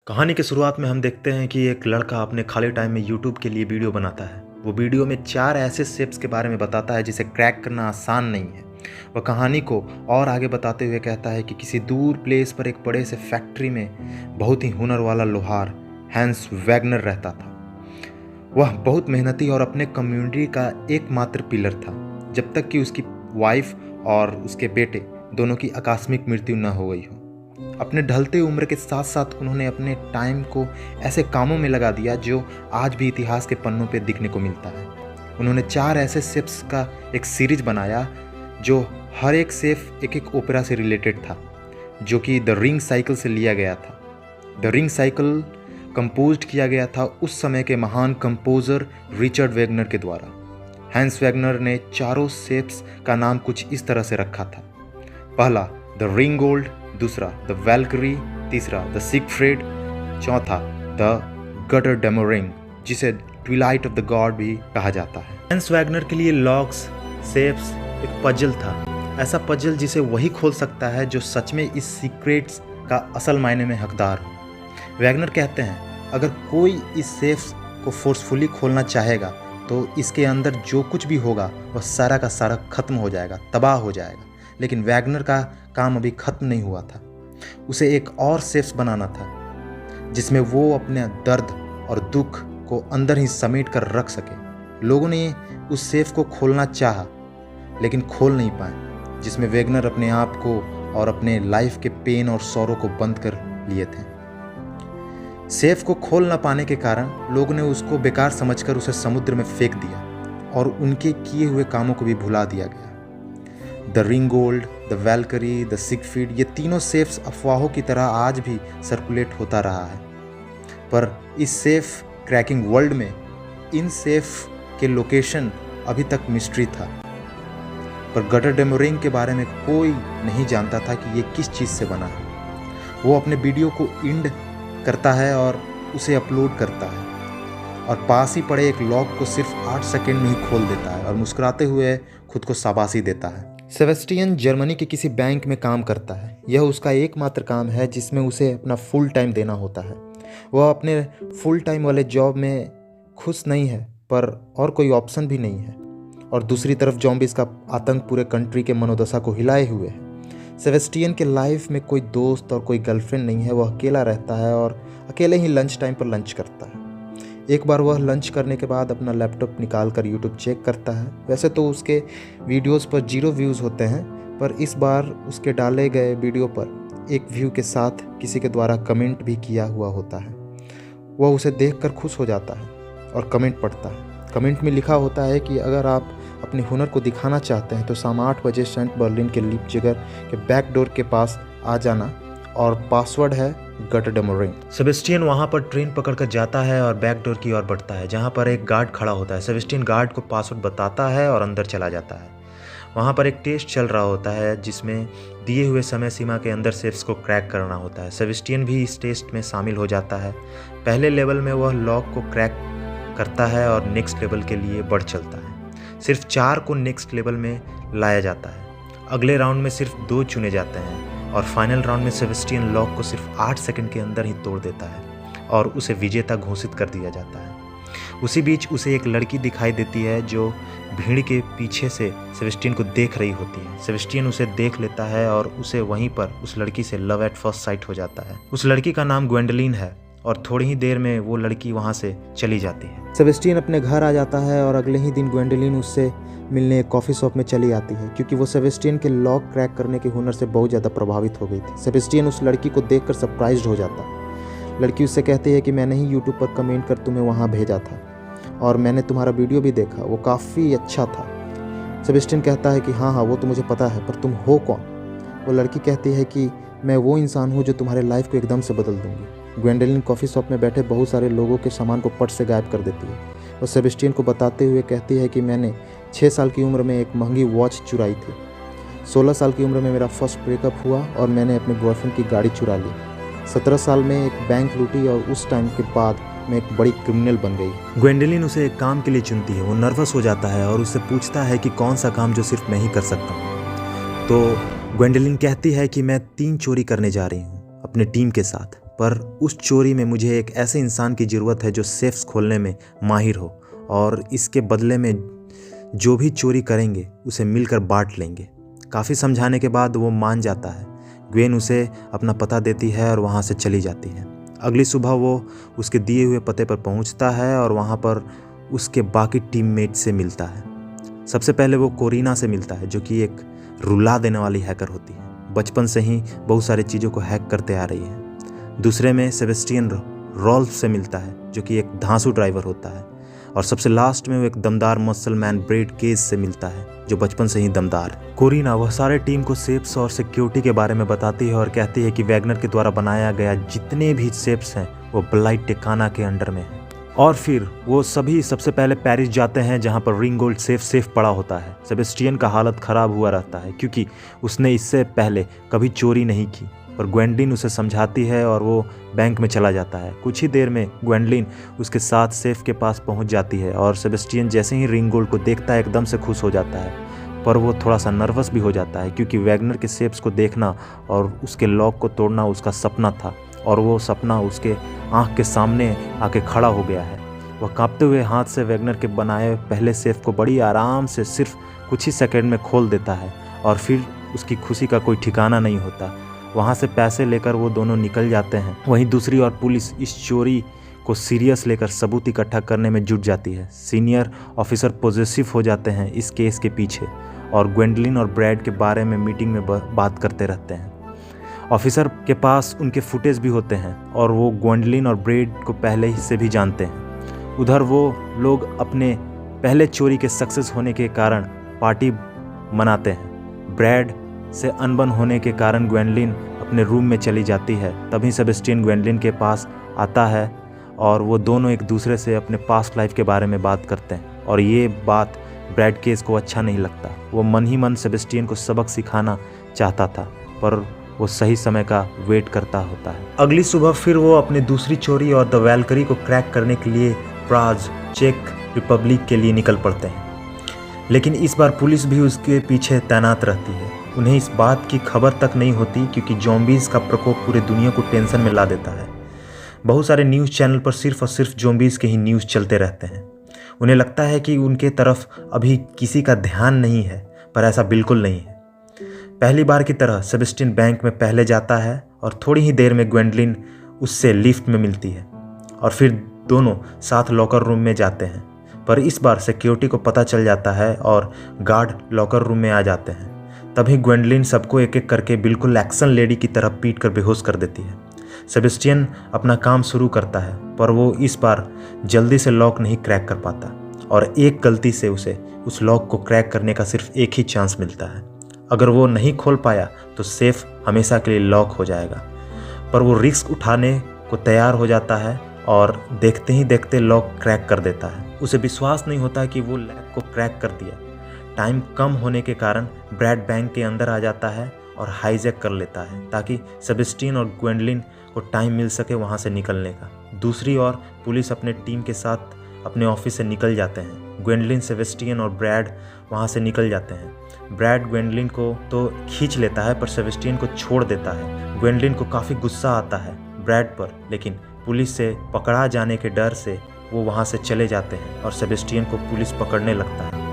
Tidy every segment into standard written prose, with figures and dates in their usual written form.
कहानी की शुरुआत में हम देखते हैं कि एक लड़का अपने खाली टाइम में यूट्यूब के लिए वीडियो बनाता है। वो वीडियो में 4 ऐसे स्टेप्स के बारे में बताता है जिसे क्रैक करना आसान नहीं है। वह कहानी को और आगे बताते हुए कहता है कि किसी दूर प्लेस पर एक बड़े से फैक्ट्री में बहुत ही हुनर वाला लोहार हैंस वैगनर रहता था। वह बहुत मेहनती और अपने कम्युनिटी का एकमात्र पिलर था, जब तक कि उसकी वाइफ और उसके बेटे दोनों की आकस्मिक मृत्यु न हो गई हो। अपने ढलते उम्र के साथ साथ उन्होंने अपने टाइम को ऐसे कामों में लगा दिया जो आज भी इतिहास के पन्नों पे दिखने को मिलता है। उन्होंने 4 ऐसे स्टेप्स का एक सीरीज बनाया जो हर एक स्टेप एक एक ओपेरा से रिलेटेड था, जो कि द रिंग साइकिल से लिया गया था। द रिंग साइकिल कंपोज्ड किया गया था उस समय के महान कंपोजर रिचर्ड वैगनर के द्वारा। हैंस वैगनर ने चारों स्टेप्स का नाम कुछ इस तरह से रखा था। पहला द रिंग गोल्ड, दूसरा द वैल्करी, तीसरा द सिगफ्रीड, चौथा द गटरडेमोरिंग, जिसे ट्विलाइट ऑफ द गॉड भी कहा जाता है। हैंस वैगनर के लिए लॉक्स सेप्स एक पजल था, ऐसा पजल जिसे वही खोल सकता है जो सच में इस सीक्रेट्स का असल मायने में हकदार हो। वैगनर कहते हैं अगर कोई इस सेफ्स को फोर्सफुली खोलना चाहेगा तो इसके अंदर जो कुछ भी होगा वह सारा का सारा खत्म हो जाएगा, तबाह हो जाएगा। लेकिन वैगनर का काम अभी खत्म नहीं हुआ था। उसे एक और सेफ्स बनाना था जिसमें वो अपने दर्द और दुख को अंदर ही समेट कर रख सके। लोगों ने उस सेफ को खोलना चाहा लेकिन खोल नहीं पाए, जिसमें वैगनर अपने आप को और अपने लाइफ के पेन और सौरों को बंद कर लिए थे। सेफ को खोल ना पाने के कारण लोगों ने उसको बेकार समझकर उसे समुद्र में फेंक दिया और उनके किए हुए कामों को भी भुला दिया गया। The ring gold, the Valkyrie, the Siegfried, ये तीनों सेफ्स अफवाहों की तरह आज भी सर्कुलेट होता रहा है। पर इस सेफ क्रैकिंग वर्ल्ड में इन सेफ के लोकेशन अभी तक मिस्ट्री था। पर गटरडेमोरिंग के बारे में कोई नहीं जानता था कि ये किस चीज़ से बना है। वो अपने वीडियो को एंड करता है और उसे अपलोड करता है और पास ही पड़े एक लॉक को सिर्फ 8 सेकंड में ही खोल देता है और मुस्कुराते हुए खुद को शाबाशी देता है। सेबेस्टियन जर्मनी के किसी बैंक में काम करता है। यह उसका एकमात्र काम है जिसमें उसे अपना फुल टाइम देना होता है। वह अपने फुल टाइम वाले जॉब में खुश नहीं है, पर और कोई ऑप्शन भी नहीं है। और दूसरी तरफ ज़ॉम्बीज़ का आतंक पूरे कंट्री के मनोदशा को हिलाए हुए है। सेबेस्टियन के लाइफ में कोई दोस्त और कोई गर्लफ्रेंड नहीं है। वह अकेला रहता है और अकेले ही लंच टाइम पर लंच करता है। एक बार वह लंच करने के बाद अपना लैपटॉप निकाल कर यूट्यूब चेक करता है। वैसे तो उसके वीडियोस पर 0 व्यूज़ होते हैं, पर इस बार उसके डाले गए वीडियो पर 1 व्यू के साथ किसी के द्वारा कमेंट भी किया हुआ होता है। वह उसे देखकर खुश हो जाता है और कमेंट पढ़ता है। कमेंट में लिखा होता है कि अगर आप अपने हुनर को दिखाना चाहते हैं तो शाम 8 बजे सेंट बर्लिन के लीपजिगर के बैक डोर के पास आ जाना और पासवर्ड है गटरडेमोरिंग। सेबेस्टियन वहाँ पर ट्रेन पकड़कर जाता है और बैक डोर की ओर बढ़ता है, जहाँ पर एक गार्ड खड़ा होता है। सेबेस्टियन गार्ड को पासवर्ड बताता है और अंदर चला जाता है। वहाँ पर एक टेस्ट चल रहा होता है जिसमें दिए हुए समय सीमा के अंदर सेफ्स को क्रैक करना होता है। सेबेस्टियन भी इस टेस्ट में शामिल हो जाता है। पहले लेवल में वह लॉक को क्रैक करता है और नेक्स्ट लेवल के लिए बढ़ चलता है। सिर्फ 4 को नेक्स्ट लेवल में लाया जाता है। अगले राउंड में सिर्फ 2 चुने जाते हैं और फाइनल राउंड में सेबेस्टियन लॉक को सिर्फ 8 सेकंड के अंदर ही तोड़ देता है और उसे विजेता घोषित कर दिया जाता है। उसी बीच उसे एक लड़की दिखाई देती है जो भीड़ के पीछे से सेबेस्टियन को देख रही होती है। सेबेस्टियन उसे देख लेता है और उसे वहीं पर उस लड़की से लव एट फर्स्ट साइट हो जाता है। उस लड़की का नाम ग्वेंडोलिन है और थोड़ी ही देर में वो लड़की वहाँ से चली जाती है। सेबेस्टियन अपने घर आ जाता है और अगले ही दिन ग्वेंडोलिन उससे मिलने एक कॉफ़ी शॉप में चली आती है, क्योंकि वो सेबेस्टियन के लॉक क्रैक करने के हुनर से बहुत ज़्यादा प्रभावित हो गई थी। सेबेस्टियन उस लड़की को देखकर सरप्राइज्ड हो जाता है। लड़की उससे कहती है कि मैंने ही यूट्यूब पर कमेंट कर तुम्हें वहाँ भेजा था और मैंने तुम्हारा वीडियो भी देखा, वो काफ़ी अच्छा था। सेबेस्टियन कहता है कि हाँ वो तो मुझे पता है, पर तुम हो कौन? वो लड़की कहती है कि मैं वो इंसान हूँ जो तुम्हारे लाइफ को एकदम से बदल दूँगी। ग्वेंडोलिन कॉफ़ी शॉप में बैठे बहुत सारे लोगों के सामान को पट से गायब कर देती है और सेबेस्टियन को बताते हुए कहती है कि मैंने 6 साल की उम्र में एक महंगी वॉच चुराई थी। 16 साल की उम्र में मेरा फर्स्ट ब्रेकअप हुआ और मैंने अपने बॉयफ्रेंड की गाड़ी चुरा ली। 17 साल में एक बैंक लूटी और उस टाइम के बाद मैं एक बड़ी क्रिमिनल बन गई। ग्वेंडोलिन उसे एक काम के लिए चुनती है। वो नर्वस हो जाता है और उससे पूछता है कि कौन सा काम जो सिर्फ मैं ही कर सकता हूँ। तो ग्वेंडोलिन कहती है कि मैं 3 चोरी करने जा रही हूँ अपने टीम के साथ। पर उस चोरी में मुझे एक ऐसे इंसान की ज़रूरत है जो सेफ्स खोलने में माहिर हो, और इसके बदले में जो भी चोरी करेंगे उसे मिलकर बांट लेंगे। काफ़ी समझाने के बाद वो मान जाता है। ग्वेन उसे अपना पता देती है और वहाँ से चली जाती है। अगली सुबह वो उसके दिए हुए पते पर पहुँचता है और वहाँ पर उसके बाकी टीममेट से मिलता है। सबसे पहले वो कोरिना से मिलता है, जो कि एक रुला देने वाली हैकर होती है। बचपन से ही बहुत सारी चीज़ों को हैक करते आ रही है। दूसरे में सेबेस्टियन रॉल्फ से मिलता है, जो कि एक धांसू ड्राइवर होता है। और सबसे लास्ट में वो एक दमदार मसल मैन ब्रैड केज से मिलता है, जो बचपन से ही दमदार है। कोरिना वह सारे टीम को सेफ्स और सिक्योरिटी के बारे में बताती है और कहती है कि वैगनर के द्वारा बनाया गया जितने भी सेफ्स हैं वो ब्लाइट टेकाना के अंडर में है। और फिर वो सभी सबसे पहले पेरिस जाते हैं, जहाँ पर रिंगोल्ड सेफ पड़ा होता है। सेबेस्टियन का हालत ख़राब हुआ रहता है क्योंकि उसने इससे पहले कभी चोरी नहीं की, पर ग्वेंडलिन उसे समझाती है और वो बैंक में चला जाता है। कुछ ही देर में ग्वेंडलिन उसके साथ सेफ के पास पहुंच जाती है और सेबेस्टियन जैसे ही रिंगोल्ड को देखता है एकदम से खुश हो जाता है, पर वो थोड़ा सा नर्वस भी हो जाता है क्योंकि वैगनर के सेफ्स को देखना और उसके लॉक को तोड़ना उसका सपना था, और वो सपना उसके आँख के सामने आके खड़ा हो गया है। वह कांपते हुए हाथ से वैगनर के बनाए पहले सेफ को बड़ी आराम से सिर्फ कुछ ही सेकंड में खोल देता है, और फिर उसकी खुशी का कोई ठिकाना नहीं होता। वहाँ से पैसे लेकर वो दोनों निकल जाते हैं। वहीं दूसरी ओर पुलिस इस चोरी को सीरियस लेकर सबूत इकट्ठा करने में जुट जाती है। सीनियर ऑफिसर पॉजिटिव हो जाते हैं इस केस के पीछे, और ग्वेंडलिन और ब्रैड के बारे में मीटिंग में बात करते रहते हैं। ऑफिसर के पास उनके फुटेज भी होते हैं और वो ग्वेंडलिन और ब्रैड को पहले ही से भी जानते हैं। उधर वो लोग अपने पहले चोरी के सक्सेस होने के कारण पार्टी मनाते हैं। ब्रैड से अनबन होने के कारण ग्वेंडलिन अपने रूम में चली जाती है। तभी सेबेस्टियन ग्वेंडलिन के पास आता है और वो दोनों एक दूसरे से अपने पास्ट लाइफ के बारे में बात करते हैं, और ये बात ब्रैड केस को अच्छा नहीं लगता। वो मन ही मन सेबेस्टियन को सबक सिखाना चाहता था, पर वो सही समय का वेट करता होता है। अगली सुबह फिर वो अपनी दूसरी चोरी और द वैल्करी को क्रैक करने के लिए प्राग, चेक रिपब्लिक के लिए निकल पड़ते हैं। लेकिन इस बार पुलिस भी उसके पीछे तैनात रहती है। उन्हें इस बात की खबर तक नहीं होती क्योंकि ज़ॉम्बीज़ का प्रकोप पूरे दुनिया को टेंशन में ला देता है। बहुत सारे न्यूज़ चैनल पर सिर्फ और सिर्फ ज़ॉम्बीज़ के ही न्यूज़ चलते रहते हैं। उन्हें लगता है कि उनके तरफ अभी किसी का ध्यान नहीं है, पर ऐसा बिल्कुल नहीं है। पहली बार की तरह सेबेस्टियन बैंक में पहले जाता है और थोड़ी ही देर में ग्वेंडलिन उससे लिफ्ट में मिलती है, और फिर दोनों साथ लॉकर रूम में जाते हैं। पर इस बार सिक्योरिटी को पता चल जाता है और गार्ड लॉकर रूम में आ जाते हैं। तभी ग्वेंडलिन सबको एक एक करके बिल्कुल एक्शन लेडी की तरह पीट कर बेहोश कर देती है। सेबेस्टियन अपना काम शुरू करता है, पर वो इस बार जल्दी से लॉक नहीं क्रैक कर पाता, और एक गलती से उसे उस लॉक को क्रैक करने का सिर्फ एक ही चांस मिलता है। अगर वो नहीं खोल पाया तो सेफ हमेशा के लिए लॉक हो जाएगा। पर वो रिस्क उठाने को तैयार हो जाता है और देखते ही देखते लॉक क्रैक कर देता है। उसे विश्वास नहीं होता कि वो लॉक को क्रैक कर दिया। टाइम कम होने के कारण ब्रैड बैंक के अंदर आ जाता है और हाईजैक कर लेता है ताकि सेबेस्टियन और ग्वेंडलिन को टाइम मिल सके वहाँ से निकलने का। दूसरी ओर पुलिस अपने टीम के साथ अपने ऑफिस से निकल जाते हैं। ग्वेंडलिन, सेबेस्टियन और ब्रैड वहाँ से निकल जाते हैं। ब्रैड ग्वेंडलिन को तो खींच लेता है पर सेबेस्टियन को छोड़ देता है। ग्वेंडलिन को काफ़ी गुस्सा आता है ब्रैड पर, लेकिन पुलिस से पकड़ा जाने के डर से वो वहाँ से चले जाते हैं और सेबेस्टियन को पुलिस पकड़ने लगता है।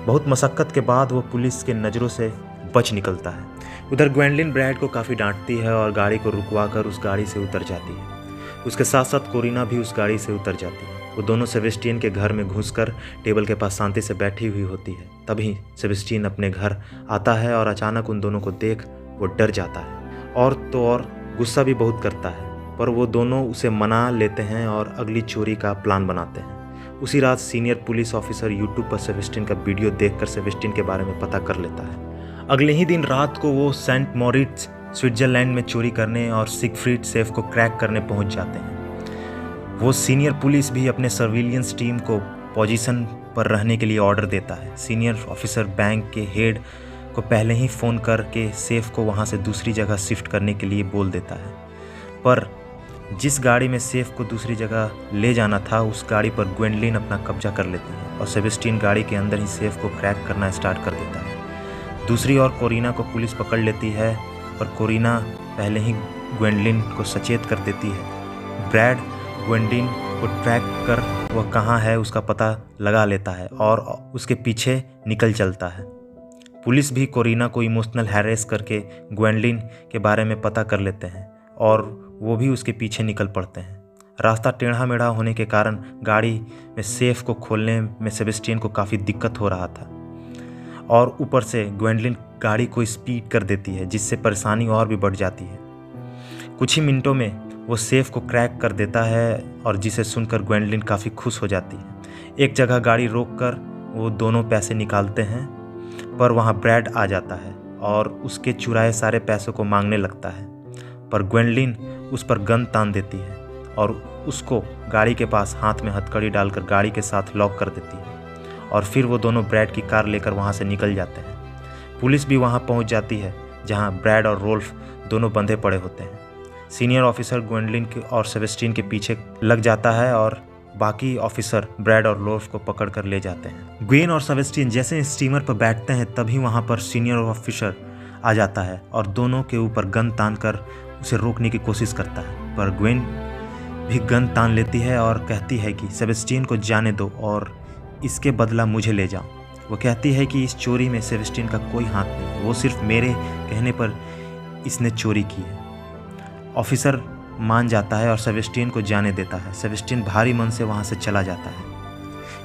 बहुत मशक्क़त के बाद वो पुलिस के नज़रों से बच निकलता है। उधर ग्वेंडलिन ब्रैड को काफ़ी डांटती है और गाड़ी को रुकवा कर उस गाड़ी से उतर जाती है। उसके साथ साथ कोरिना भी उस गाड़ी से उतर जाती है। वो दोनों सेबेस्टियन के घर में घुसकर टेबल के पास शांति से बैठी हुई होती है। तभी सेबेस्टियन अपने घर आता है और अचानक उन दोनों को देख वो डर जाता है और तो और गुस्सा भी बहुत करता है, पर वो दोनों उसे मना लेते हैं और अगली चोरी का प्लान बनाते हैं। उसी रात सीनियर पुलिस ऑफिसर यूट्यूब पर सेबेस्टियन का वीडियो देखकर सेबेस्टियन के बारे में पता कर लेता है। अगले ही दिन रात को वो सेंट मॉरिट्स स्विट्जरलैंड में चोरी करने और सिगफ्रीड सेफ को क्रैक करने पहुंच जाते हैं। वो सीनियर पुलिस भी अपने सर्विलियंस टीम को पोजीशन पर रहने के लिए ऑर्डर देता है। सीनियर ऑफिसर बैंक के हेड को पहले ही फ़ोन करके सेफ को वहाँ से दूसरी जगह शिफ्ट करने के लिए बोल देता है, पर जिस गाड़ी में सेफ को दूसरी जगह ले जाना था उस गाड़ी पर ग्वेंडलिन अपना कब्जा कर लेती है और सेबेस्टियन गाड़ी के अंदर ही सेफ को क्रैक करना स्टार्ट कर देता है। दूसरी ओर कोरिना को पुलिस पकड़ लेती है, पर कोरिना पहले ही ग्वेंडलिन को सचेत कर देती है। ब्रैड ग्वेंडलिन को ट्रैक कर वह कहाँ है उसका पता लगा लेता है और उसके पीछे निकल चलता है। पुलिस भी कोरिना को इमोशनल हैरेस करके ग्वेंडलिन के बारे में पता कर लेते हैं और वो भी उसके पीछे निकल पड़ते हैं। रास्ता टेढ़ा मेढ़ा होने के कारण गाड़ी में सेफ को खोलने में सेबेस्टियन को काफ़ी दिक्कत हो रहा था और ऊपर से ग्वेंडलिन गाड़ी को स्पीड कर देती है, जिससे परेशानी और भी बढ़ जाती है। कुछ ही मिनटों में वो सेफ को क्रैक कर देता है और जिसे सुनकर ग्वेंडलिन काफ़ी खुश हो जाती है। एक जगह गाड़ी रोककर वो दोनों पैसे निकालते हैं, पर वहाँ ब्रैड आ जाता है और उसके चुराए सारे पैसों को मांगने लगता है, पर ग्वेंडलिन उस पर गन तान देती है और उसको गाड़ी के पास हाथ में हथकड़ी डालकर गाड़ी के साथ लॉक कर देती है और फिर वो दोनों ब्रैड की कार लेकर वहाँ से निकल जाते हैं। पुलिस भी वहाँ पहुँच जाती है, जहाँ ब्रैड और रोल्फ दोनों बंधे पड़े होते हैं। सीनियर ऑफिसर ग्वेंडलिन और सेबेस्टियन के पीछे लग जाता है और बाकी ऑफिसर ब्रैड और रोल्फ को पकड़ कर ले जाते हैं। ग्वेन और सेबेस्टियन जैसे स्टीमर पर बैठते हैं तभी वहाँ पर सीनियर ऑफिसर आ जाता है और दोनों के ऊपर गन तान कर उसे रोकने की कोशिश करता है, पर ग्वेन भी गन तान लेती है और कहती है कि सेबेस्टियन को जाने दो और इसके बदला मुझे ले जाओ। वो कहती है कि इस चोरी में सेबेस्टियन का कोई हाथ नहीं, वो सिर्फ मेरे कहने पर इसने चोरी की है। ऑफिसर मान जाता है और सेबेस्टियन को जाने देता है। सेबेस्टियन भारी मन से वहाँ से चला जाता है।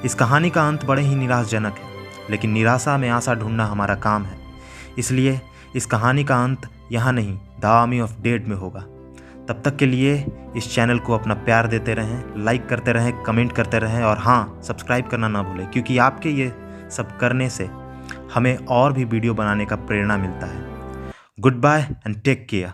इस कहानी का अंत बड़े ही निराशाजनक है, लेकिन निराशा में आशा ढूंढना हमारा काम है, इसलिए इस कहानी का अंत यहाँ नहीं, द आर्मी ऑफ डेड में होगा। तब तक के लिए इस चैनल को अपना प्यार देते रहें, लाइक करते रहें, कमेंट करते रहें और हाँ, सब्सक्राइब करना ना भूलें, क्योंकि आपके ये सब करने से हमें और भी वीडियो बनाने का प्रेरणा मिलता है। Good bye and take care.